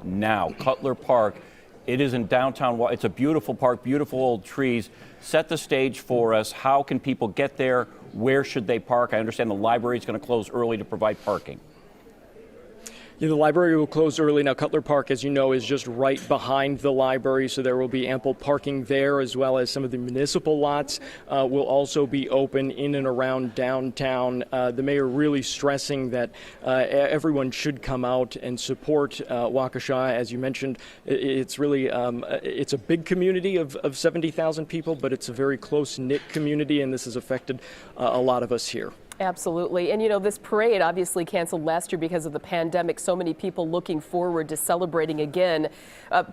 Now, Cutler Park, it is in downtown. It's a beautiful park, beautiful old trees. Set the stage for us. How can people get there? Where should they park? I understand the library is going to close early to provide parking. Yeah, the library will close early. Now, Cutler Park, as you know, is just right behind the library, so there will be ample parking there, as well as some of the municipal lots will also be open in and around downtown. The mayor really stressing that everyone should come out and support Waukesha. As you mentioned, it's really it's a big community of 70,000 people, but it's a very close-knit community, and this has affected a lot of us here. Absolutely. And, you know, this parade obviously canceled last year because of the pandemic. So many people looking forward to celebrating again.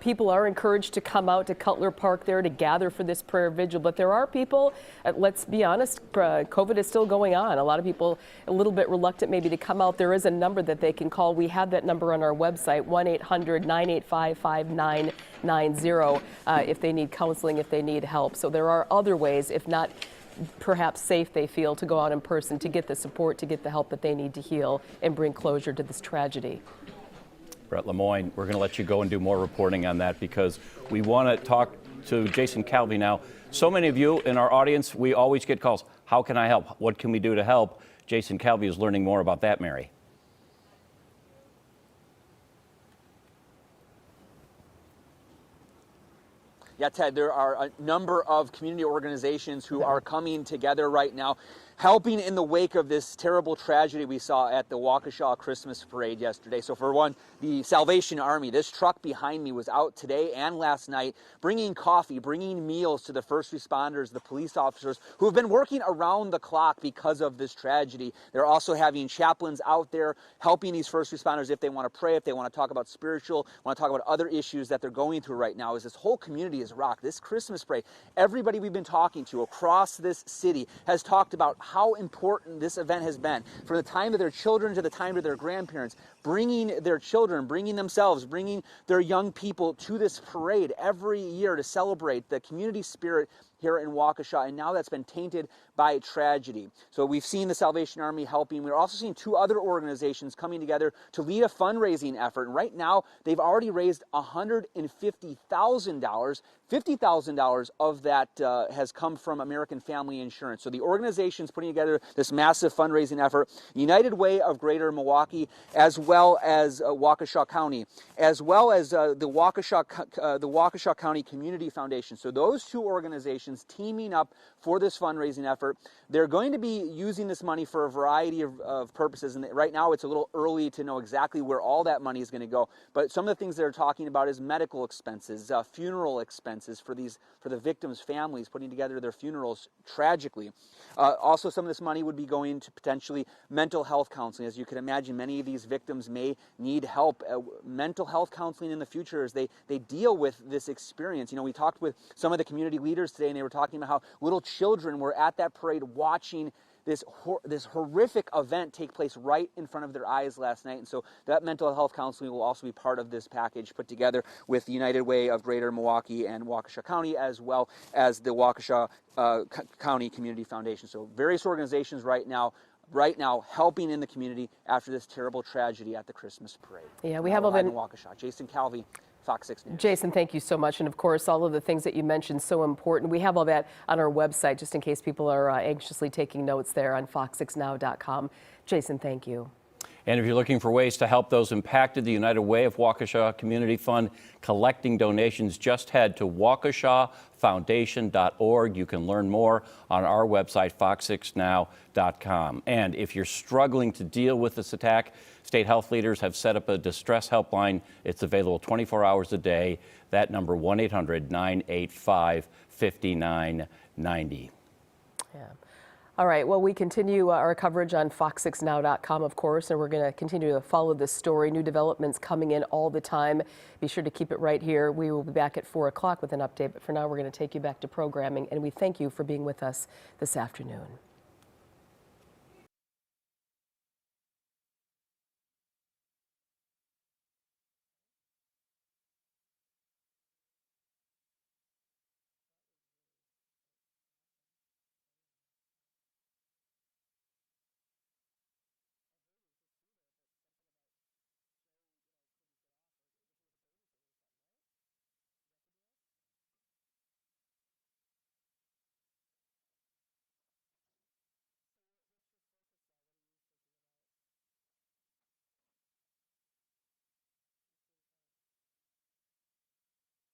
People are encouraged to come out to Cutler Park there to gather for this prayer vigil. But there are people, let's be honest, COVID is still going on. A lot of people a little bit reluctant maybe to come out. There is a number that they can call. We have that number on our website, 1-800-985-5990, if they need counseling, if they need help. So there are other ways, if not perhaps safe they feel, to go out in person to get the support, to get the help that they need to heal and bring closure to this tragedy. Brett Lemoyne, we're going to let you go and do more reporting on that because we want to talk to Jason Calvi now. So many of you in our audience, we always get calls. How can I help? What can we do to help? Jason Calvi is learning more about that, Mary. Yeah, Ted, there are a number of community organizations who are coming together right now, helping in the wake of this terrible tragedy we saw at the Waukesha Christmas Parade yesterday. So for one, the Salvation Army, this truck behind me was out today and last night bringing coffee, bringing meals to the first responders, the police officers who have been working around the clock because of this tragedy. They're also having chaplains out there helping these first responders if they want to pray, if they want to talk about spiritual, want to talk about other issues that they're going through right now. As this whole community is rocked. This Christmas parade, everybody we've been talking to across this city has talked about how important this event has been, from the time of their children to the time of their grandparents, bringing their children, bringing themselves, bringing their young people to this parade every year to celebrate the community spirit here in Waukesha, and now that's been tainted by tragedy. So we've seen the Salvation Army helping. We're also seeing two other organizations coming together to lead a fundraising effort. And right now, they've already raised $150,000. $50,000 of that has come from American Family Insurance. So the organization's putting together this massive fundraising effort. United Way of Greater Milwaukee, as well as Waukesha County, as well as the Waukesha County Community Foundation. So those two organizations teaming up for this fundraising effort. They're going to be using this money for a variety of purposes, and right now it's a little early to know exactly where all that money is going to go. But some of the things they're talking about is medical expenses, funeral expenses for the victims' families putting together their funerals tragically. Also, some of this money would be going to potentially mental health counseling. As you can imagine, many of these victims may need help, mental health counseling in the future as they deal with this experience. You know, we talked with some of the community leaders today, and they were talking about how little children were at that parade watching this horrific event take place right in front of their eyes last night. And so that mental health counseling will also be part of this package put together with the United Way of Greater Milwaukee and Waukesha County, as well as the Waukesha County Community Foundation. So various organizations right now helping in the community after this terrible tragedy at the Christmas parade. Yeah, we have all been Waukesha. Jason Calvi, FOX 6 News. Jason, thank you so much. And of course, all of the things that you mentioned, so important. We have all that on our website, just in case people are anxiously taking notes there on fox6now.com. Jason, thank you. And if you're looking for ways to help those impacted, the United Way of Waukesha Community Fund collecting donations, just head to waukeshafoundation.org. You can learn more on our website, fox6now.com. And if you're struggling to deal with this attack, state health leaders have set up a distress helpline. It's available 24 hours a day. That number, 1-800-985-5990. Yeah. All right, well, we continue our coverage on fox6now.com, of course, and we're going to continue to follow this story. New developments coming in all the time. Be sure to keep it right here. We will be back at 4 o'clock with an update, but for now, we're going to take you back to programming, and we thank you for being with us this afternoon.